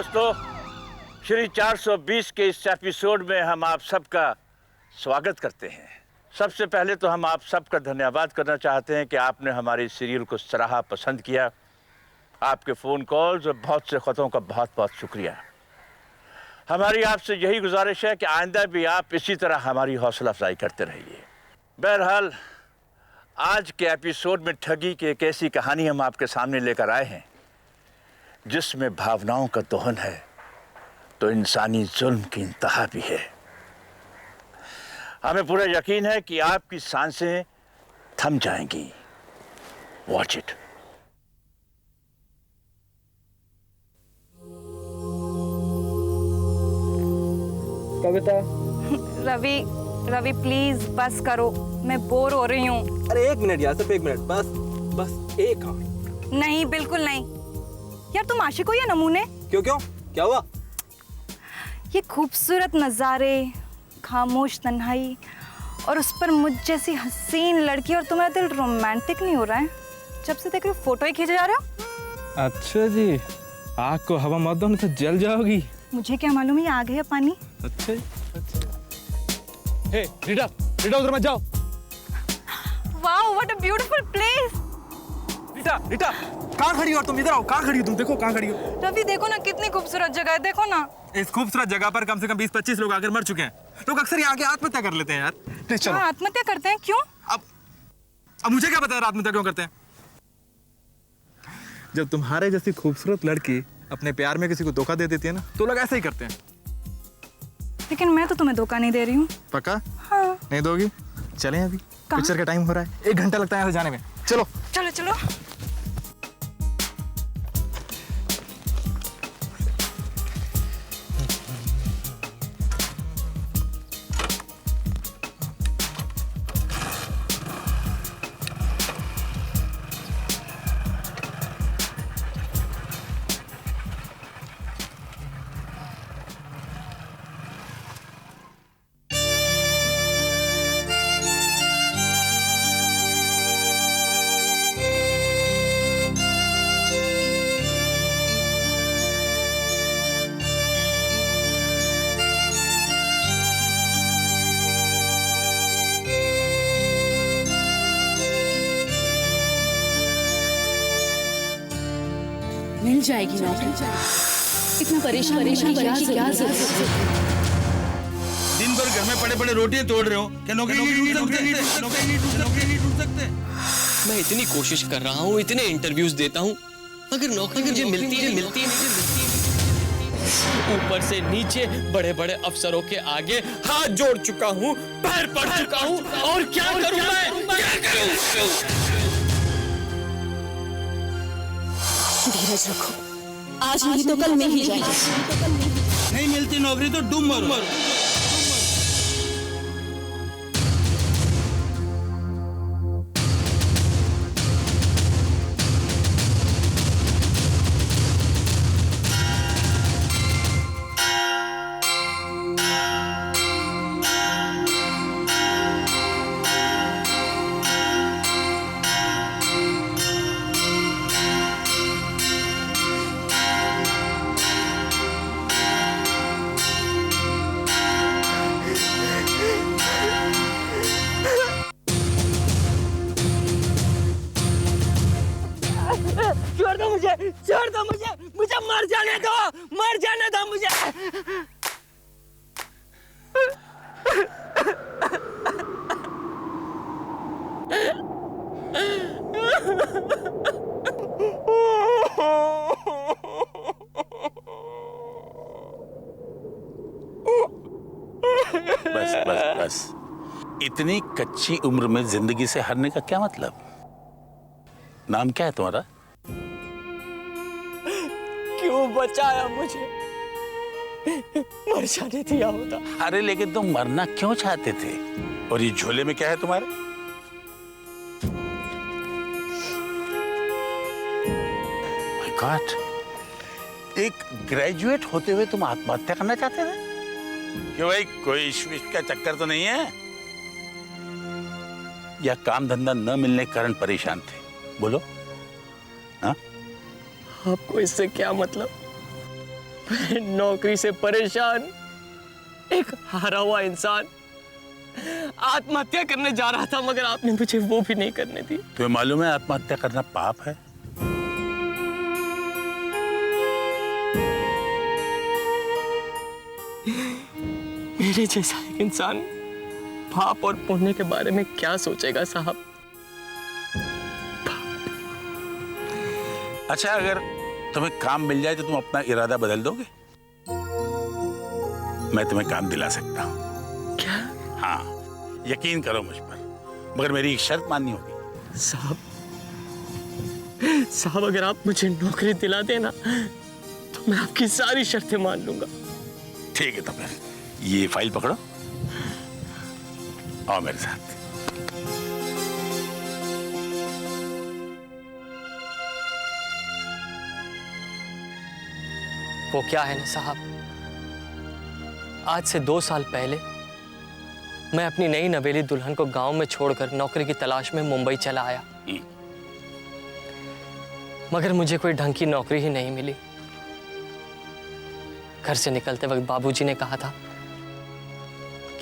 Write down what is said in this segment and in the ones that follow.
दोस्तों, श्री 420 के इस एपिसोड में हम आप सबका स्वागत करते हैं। सबसे पहले तो हम आप सबका धन्यवाद करना चाहते हैं कि आपने हमारे सीरियल को सराहा, पसंद किया। आपके फ़ोन कॉल्स और बहुत से ख़तों का बहुत बहुत शुक्रिया। हमारी आपसे यही गुजारिश है कि आइंदा भी आप इसी तरह हमारी हौसला अफजाई करते रहिए। बहरहाल, आज के एपिसोड में ठगी की एक ऐसी कहानी हम आपके सामने लेकर आए हैं जिसमें भावनाओं का दोहन है तो इंसानी जुल्म की इंतहा भी है। हमें पूरा यकीन है कि आपकी सांसें थम जाएंगी। Watch it. Kavita. Ravi, Ravi please बस करो, मैं बोर हो रही हूँ। अरे 1 मिनट यार, सिर्फ 1 मिनट, बस एक और। नहीं, बिल्कुल नहीं यार, तुम आशिक हो या नमूने? क्यों क्या हुआ? ये खूबसूरत नज़ारे, खामोश तन्हाई और उस पर मुझ जैसी हसीन लड़की, और तुम्हारा दिल रोमांटिक नहीं हो रहा है? जब से देख रही हो फोटो ही खींचे जा रहे हो। अच्छा जी, आग को हवा मत दो, नहीं तो जल जाओगी। मुझे क्या मालूम है ये आग है या पानी। अच्छा। हे रीटा, उधर मत जाओ। Wow, what a beautiful place. Rita, कहाँ खड़ी हो तुम? इधर आओ। कहाँ खड़ी हो तुम? देखो कहाँ खड़ी हो। रवि देखो ना, कितनी खूबसूरत जगह है, देखो ना। इस खूबसूरत जगह पर कम से कम 20-25 लोग आकर मर चुके हैं। लोग अक्सर यहाँ आके आत्महत्या कर लेते हैं यार। प्लीज चलो। हाँ, आत्महत्या करते हैं, क्यों? अब मुझे क्या पता है आत्महत्या क्यों करते हैं। जब तुम्हारे जैसी खूबसूरत लड़की अपने प्यार में किसी को धोखा दे देती है ना, तो लोग ऐसे ही करते हैं। लेकिन मैं तो तुम्हें धोखा नहीं दे रही हूँ। पक्का? हाँ। नहीं दोगी? चलें अभी, पिक्चर का टाइम हो रहा है। 1 घंटा लगता है यहाँ से जाने में। चलो चलो चलो। मिल जाएगी नौकरी। इतना परेशान की क्या जरूरत है? दिन भर घर में पड़े पड़े रोटियां तोड़ रहे हो, क्या नौकरी नहीं ढूंढ सकते? मैं इतनी कोशिश कर रहा हूँ, इतने इंटरव्यूज देता हूँ, मगर नौकरी मुझे मिलती है। ऊपर से नीचे बड़े बड़े अफसरों के आगे हाथ जोड़ चुका हूँ, पैर पड़ चुका हूँ, और क्या करूँ मैं? धीरज रखो, आज नहीं तो कल मिल ही जाएगी। नहीं मिलती नौकरी तो डूब मरो। छोड़ दो मुझे मर जाने दो मुझे। बस इतनी कच्ची उम्र में जिंदगी से हारने का क्या मतलब? नाम क्या है तुम्हारा? क्यों बचाया मुझे? मर जाने दिया होता। अरे लेकिन तुम मरना क्यों चाहते थे? और ये झोले में क्या है तुम्हारे? माय गॉड, एक ग्रेजुएट होते हुए तुम आत्महत्या करना चाहते थे? क्यों भाई, कोई इश्क का चक्कर तो नहीं है? या काम धंधा न मिलने के कारण परेशान थे? बोलो। हाँ, आपको इससे क्या मतलब? नौकरी से परेशान एक हारा हुआ इंसान आत्महत्या करने जा रहा था, मगर आपने मुझे वो भी नहीं करने दी। तुम्हें मालूम है आत्महत्या करना पाप है? मेरे जैसा एक इंसान पाप और पुण्य के बारे में क्या सोचेगा साहब? अच्छा, अगर तुम्हें काम मिल जाए तो तुम अपना इरादा बदल दोगे? मैं तुम्हें काम दिला सकता हूँ। क्या? हाँ, यकीन करो मुझ पर, मगर मेरी एक शर्त माननी होगी। साहब अगर आप मुझे नौकरी दिला देना तो मैं आपकी सारी शर्तें मान लूंगा। ठीक है, तो फिर ये फाइल पकड़ो, आओ मेरे साथ। वो क्या है ना साहब, आज से 2 साल पहले मैं अपनी नई नवेली दुल्हन को गांव में छोड़कर नौकरी की तलाश में मुंबई चला आया, मगर मुझे कोई ढंग की नौकरी ही नहीं मिली। घर से निकलते वक्त बाबूजी ने कहा था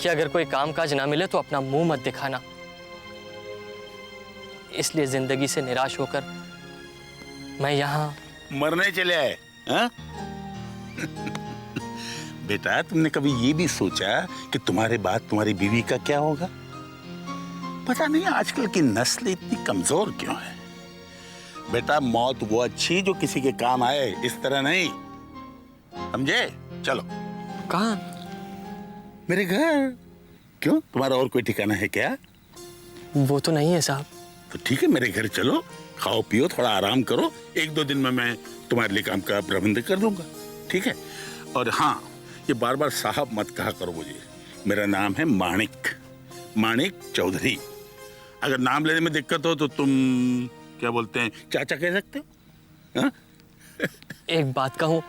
कि अगर कोई कामकाज ना मिले तो अपना मुंह मत दिखाना। इसलिए जिंदगी से निराश होकर मैं यहाँ मरने चले आए, हाँ? बेटा, तुमने कभी ये भी सोचा कि तुम्हारे बाद तुम्हारी बीवी का क्या होगा? पता नहीं आजकल की नस्ल इतनी कमजोर क्यों है। बेटा, मौत वो अच्छी जो किसी के काम आए, इस तरह नहीं, समझे? चलो। कहाँ? मेरे घर। क्यों, तुम्हारा और कोई ठिकाना है क्या? वो तो नहीं है साहब। तो ठीक है, मेरे घर चलो, खाओ पियो, थोड़ा आराम करो। 1-2 दिन में मैं तुम्हारे लिए काम का प्रबंध कर दूंगा, ठीक है? और हाँ, ये बार बार साहब मत कहा करो मुझे। मेरा नाम है माणिक चौधरी। अगर नाम लेने में दिक्कत हो तो तुम क्या बोलते हैं, चाचा कह सकते हो, हाँ? एक बात कहूँ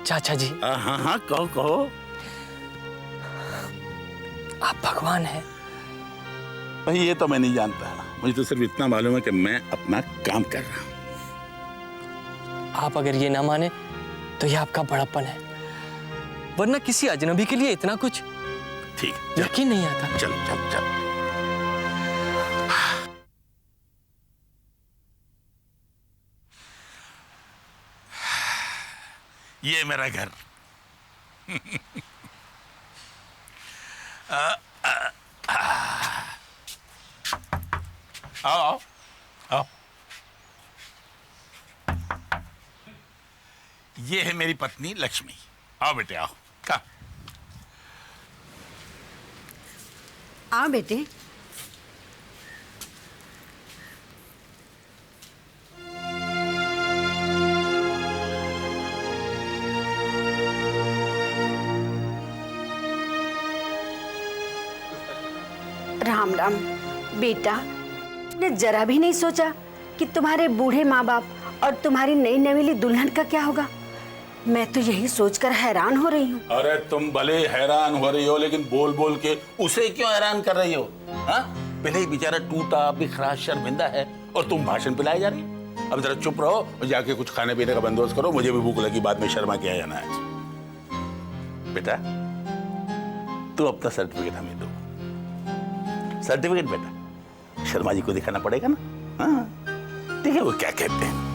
चाचा जी? हाँ हाँ, कहो। आप भगवान हैं। भाई ये तो मैं नहीं जानता, मुझे तो सिर्फ इतना मालूम है कि मैं अपना काम कर रहा हूँ। आप अगर ये ना माने तो ये आपका बड़प्पन है, वरना किसी अजनबी के लिए इतना कुछ ठीक, यकीन नहीं आता। चल। ये मेरा घर। आओ। ये है मेरी पत्नी लक्ष्मी। आओ बेटे, आओ। का आओ बेटे। राम राम बेटा, ने जरा भी नहीं सोचा कि तुम्हारे बूढ़े माँ बाप और तुम्हारी नई नवेली दुल्हन का क्या होगा। मैं तो यही सोचकर हैरान हो रही हूँ। अरे तुम भले हैरान हो रही हो, लेकिन बोल बोल के उसे क्यों हैरान कर रही हो? हाँ? पहले ही बेचारा टूटा बिखरा शर्मिंदा है और तुम भाषण पिलाए जा रही। अब जरा चुप रहो और जाके कुछ खाने पीने का बंदोबस्त करो, मुझे भी भूख लगी, बाद में शर्मा के आ जाना है। बेटा, तू अपना सर्टिफिकेट हमें दो। सर्टिफिकेट बेटा शर्मा जी को दिखाना पड़ेगा ना। हाँ, देखिए वो क्या कहते हैं।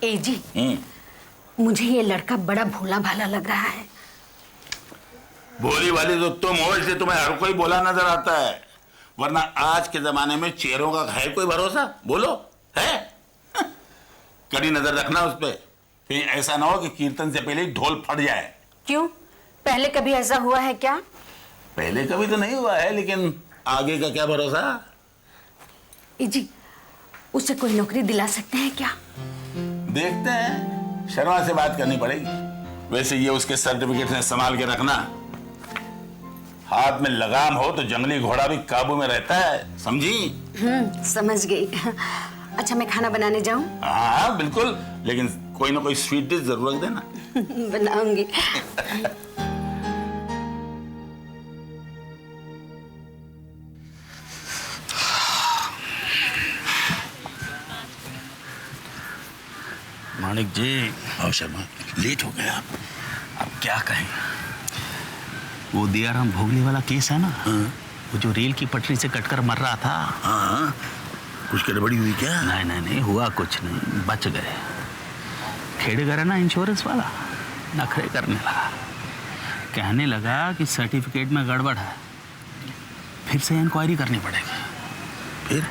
ए जी, मुझे ये लड़का बड़ा भोला भाला लग रहा है। भोली वाली तो तुम हो, इसलिए तुम्हें हर कोई भोला नजर आता है, वरना आज के जमाने में चेहरों का है कोई भरोसा? बोलो, है? कड़ी नजर रखना उस पर, कहीं ऐसा ना हो कि कीर्तन से पहले ही ढोल फट जाए। क्यों, पहले कभी ऐसा हुआ है क्या? पहले कभी तो नहीं हुआ है, लेकिन आगे का क्या भरोसा? ए जी, उसे कोई नौकरी दिला सकते हैं क्या? देखते हैं, शर्मा से बात करनी पड़ेगी। वैसे ये उसके सर्टिफिकेट से संभाल के रखना, हाथ में लगाम हो तो जंगली घोड़ा भी काबू में रहता है, समझी? समझ गई। अच्छा, मैं खाना बनाने जाऊं? हाँ बिल्कुल, लेकिन कोई ना कोई स्वीट डिश जरूर रख देना। बनाऊंगी। मानिक जी। आओ शर्मा, लेट हो गया आप। अब क्या कहें, वो दियाराम भोगले वाला केस है ना, वो जो रेल की पटरी से कटकर मर रहा था। हाँ, कुछ गड़बड़ी हुई क्या? नहीं नहीं नहीं, हुआ कुछ नहीं, बच गए। खेड़ेगर है ना इंश्योरेंस वाला, नखरे करने लगा, कहने लगा कि सर्टिफिकेट में गड़बड़ है, फिर से इंक्वायरी करनी पड़ेगी। फिर?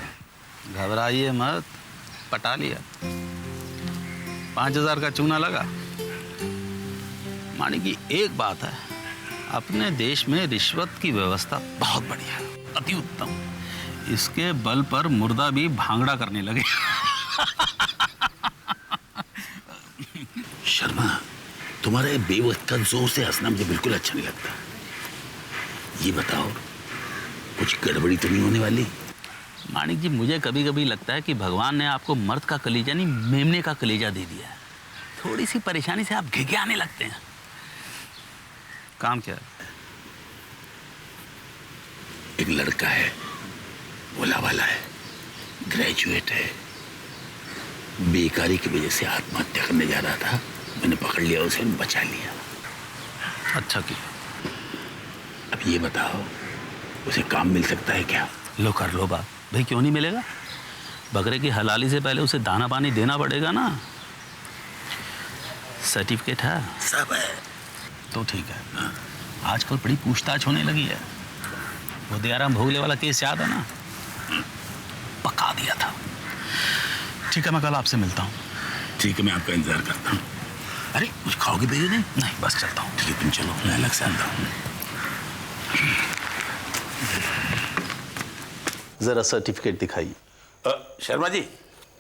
घबराइए मत, पटा लिया, 5000 का चूना लगा। मानी कि एक बात है, अपने देश में रिश्वत की व्यवस्था बहुत बढ़िया, अति उत्तम। इसके बल पर मुर्दा भी भांगड़ा करने लगे। शर्मा, तुम्हारे बेवक्त का जोर से हंसना मुझे बिल्कुल अच्छा नहीं लगता। ये बताओ, कुछ गड़बड़ी तो नहीं होने वाली? मानिक जी, मुझे कभी कभी लगता है कि भगवान ने आपको मर्द का कलेजा नहीं, मेमने का कलेजा दे दिया है। थोड़ी सी परेशानी से आप घिघियाने लगते हैं। काम क्या है? एक लड़का है, भोला वाला है, ग्रेजुएट है, बेकारी की वजह से आत्महत्या करने जा रहा था। मैंने पकड़ लिया उसे, बचा लिया। अच्छा किया। अब ये बताओ, उसे काम मिल सकता है क्या? लो कर लो बात। भाई क्यों नहीं मिलेगा? बकरे की हलाली से पहले उसे दाना पानी देना पड़ेगा ना। सर्टिफिकेट है? सब है। तो ठीक है। आजकल बड़ी पूछताछ होने लगी है। वो दियाराम भोगले वाला केस याद है ना, पका दिया था। ठीक है, मैं कल आपसे मिलता हूँ। ठीक है, मैं आपका इंतजार करता हूँ। अरे कुछ खाओगे पीओगे? नहीं, बस चलता हूँ। ठीक है, तुम चलो, मैं अलग से आता हूँ। जरा सर्टिफिकेट दिखाइए। शर्मा जी,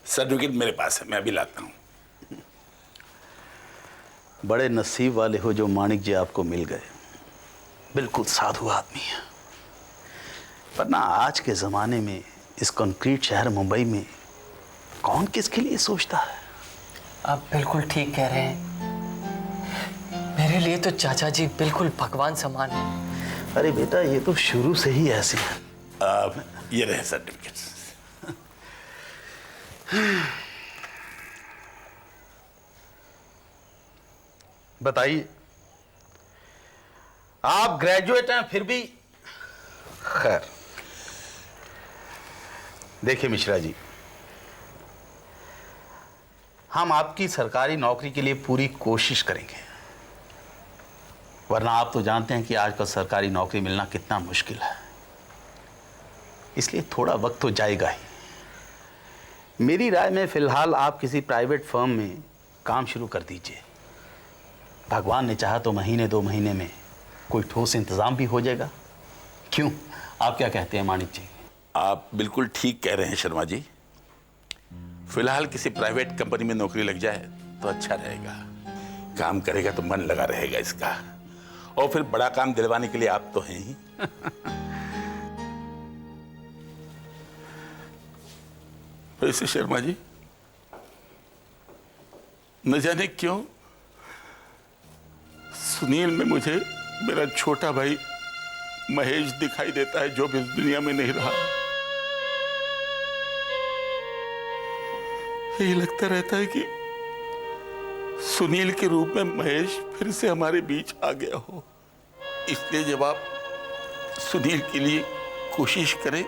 सर्टिफिकेट मेरे पास है, मैं अभी लाता हूँ। बड़े नसीब वाले हो जो मानिक जी आपको मिल गए। बिल्कुल साधु आदमी है। वरना आज के ज़माने में इस कंक्रीट शहर मुंबई में कौन किसके लिए सोचता है? आप बिल्कुल ठीक कह रहे हैं। मेरे लिए तो चाचा जी बिल्कुल भगवान समान है। अरे बेटा, ये तो शुरू से ही ऐसे है। ये रहे सर्टिफिकेट्स। बताइए, आप ग्रेजुएट हैं फिर भी? खैर, देखिए मिश्रा जी, हम आपकी सरकारी नौकरी के लिए पूरी कोशिश करेंगे। वरना आप तो जानते हैं कि आजकल सरकारी नौकरी मिलना कितना मुश्किल है। इसलिए थोड़ा वक्त तो जाएगा ही। मेरी राय में फिलहाल आप किसी प्राइवेट फर्म में काम शुरू कर दीजिए। भगवान ने चाहा तो महीने 2 महीने में कोई ठोस इंतजाम भी हो जाएगा। क्यों, आप क्या कहते हैं मानिक जी? आप बिल्कुल ठीक कह रहे हैं शर्मा जी। फिलहाल किसी प्राइवेट कंपनी में नौकरी लग जाए तो अच्छा रहेगा। काम करेगा तो मन लगा रहेगा इसका, और फिर बड़ा काम दिलवाने के लिए आप तो हैं ही। वैसे शर्मा जी, न जाने क्यों सुनील में मुझे मेरा छोटा भाई महेश दिखाई देता है, जो भी इस दुनिया में नहीं रहा। यही लगता रहता है कि सुनील के रूप में महेश फिर से हमारे बीच आ गया हो। इसलिए जब आप सुनील के लिए कोशिश करें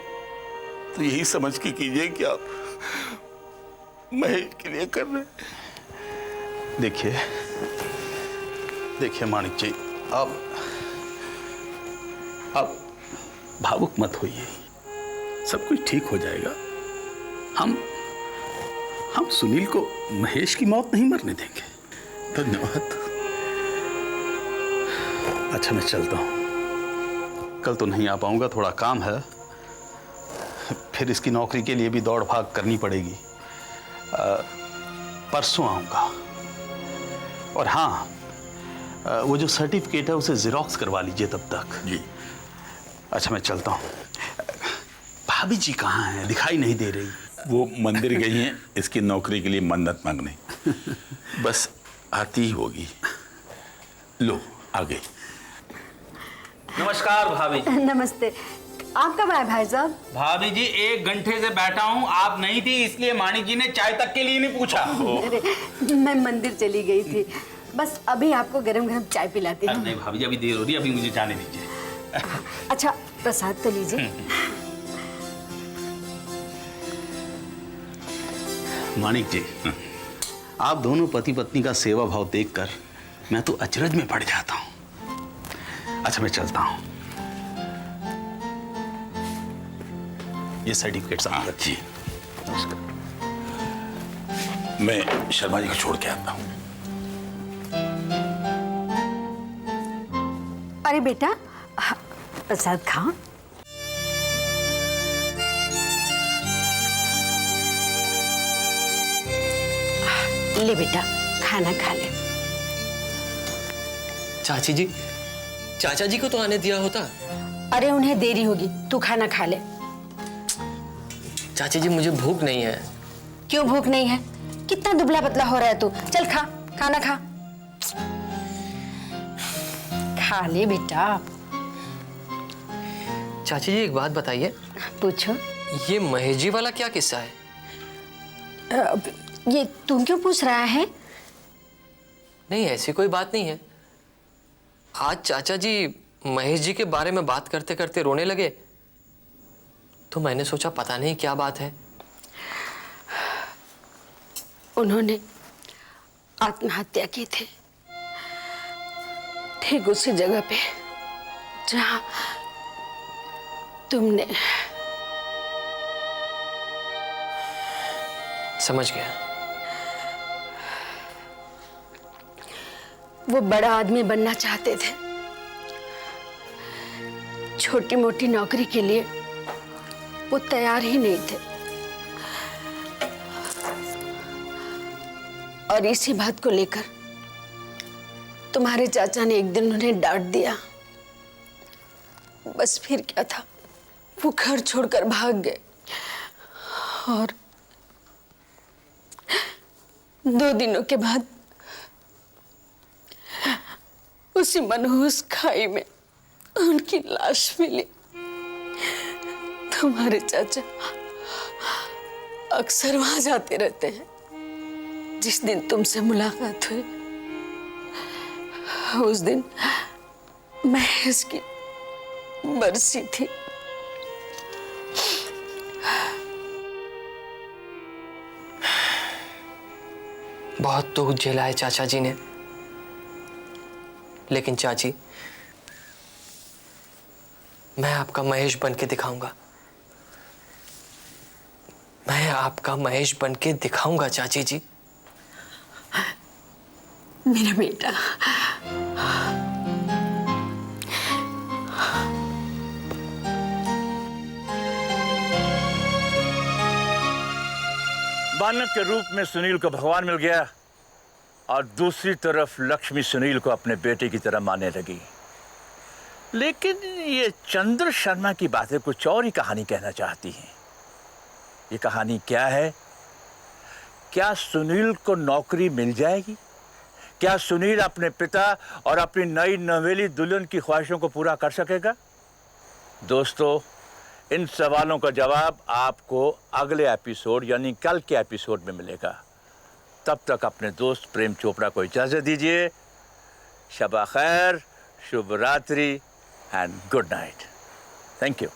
तो यही समझ के कीजिए कि आप महेश के लिए कर रहे हैं। देखिए मानिक जी, आप भावुक मत होइए। सब कुछ ठीक हो जाएगा। हम सुनील को महेश की मौत नहीं मरने देंगे। धन्यवाद। अच्छा, मैं चलता हूँ। कल तो नहीं आ पाऊंगा, थोड़ा काम है। फिर इसकी नौकरी के लिए भी दौड़ भाग करनी पड़ेगी। परसों आऊंगा। और हाँ, वो जो सर्टिफिकेट है उसे जेरोक्स करवा लीजिए तब तक। जी। अच्छा, मैं चलता हूँ। भाभी जी कहाँ हैं? दिखाई नहीं दे रही। वो मंदिर गई हैं इसकी नौकरी के लिए मन्नत मांगने। बस आती ही होगी। लो आ गई। नमस्कार भाभी। नमस्ते। आप कब आए भाई साहब? भाभी जी 1 घंटे से बैठा हूँ, आप नहीं थी, इसलिए माणिक जी ने चाय तक के लिए नहीं पूछा। अरे मैं मंदिर चली गई थी, बस अभी आपको गरम गरम चाय पिलाती हूँ। नहीं भाभी जी, अभी देर हो रही है, अभी मुझे जाने दीजिए। अच्छा प्रसाद तो लीजिए। माणिक जी, आप दोनों पति पत्नी का सेवा भाव देखकर मैं तो अचरज में पड़ जाता हूँ। अच्छा मैं चलता हूँ। ये सर्टिफिकेट साथ रखिए। नमस्कार। मैं शर्मा जी को छोड़ के आता हूँ। अरे बेटा प्रसाद खाओ। ले बेटा खाना खा ले। चाची जी, चाचा जी को तो आने दिया होता। अरे उन्हें देरी होगी, तू खाना खा ले। चाची जी मुझे भूख नहीं है। क्यों भूख नहीं है? कितना दुबला पतला हो रहा है तू। चल खा, खाना खा। खा ले बेटा। चाची जी एक बात बताइए, पूछो। ये महेश जी वाला क्या किस्सा है? ये तू क्यों पूछ रहा है? नहीं ऐसी कोई बात नहीं है। आज चाचा जी महेश जी के बारे में बात करते करते रोने लगे, तो मैंने सोचा पता नहीं क्या बात है। उन्होंने आत्महत्या की थी, ठीक उसी जगह पे जहां तुमने। समझ गया। वो बड़ा आदमी बनना चाहते थे, छोटी मोटी नौकरी के लिए वो तैयार ही नहीं थे, और इसी बात को लेकर तुम्हारे चाचा ने एक दिन उन्हें डांट दिया। बस फिर क्या था, वो घर छोड़कर भाग गए और 2 दिनों के बाद उसी मनहूस खाई में उनकी लाश मिली। तुम्हारे चाचा अक्सर वहां जाते रहते हैं। जिस दिन तुमसे मुलाकात हुई उस दिन महेश की बरसी थी। बहुत दुख झेला है चाचा जी ने, लेकिन चाची मैं आपका महेश बन के दिखाऊंगा। मैं आपका महेश बन के दिखाऊंगा चाची जी। मेरा बेटा। बालक के रूप में सुनील को भगवान मिल गया और दूसरी तरफ लक्ष्मी सुनील को अपने बेटे की तरह मानने लगी। लेकिन ये चंद्र शर्मा की बातें कुछ और ही कहानी कहना चाहती हैं। ये कहानी क्या है? क्या सुनील को नौकरी मिल जाएगी? क्या सुनील अपने पिता और अपनी नई नवेली दुल्हन की ख्वाहिशों को पूरा कर सकेगा? दोस्तों, इन सवालों का जवाब आपको अगले एपिसोड यानी कल के एपिसोड में मिलेगा। तब तक अपने दोस्त प्रेम चोपड़ा को इजाज़त दीजिए। शबा खैर, शुभ रात्रि and good night. Thank you.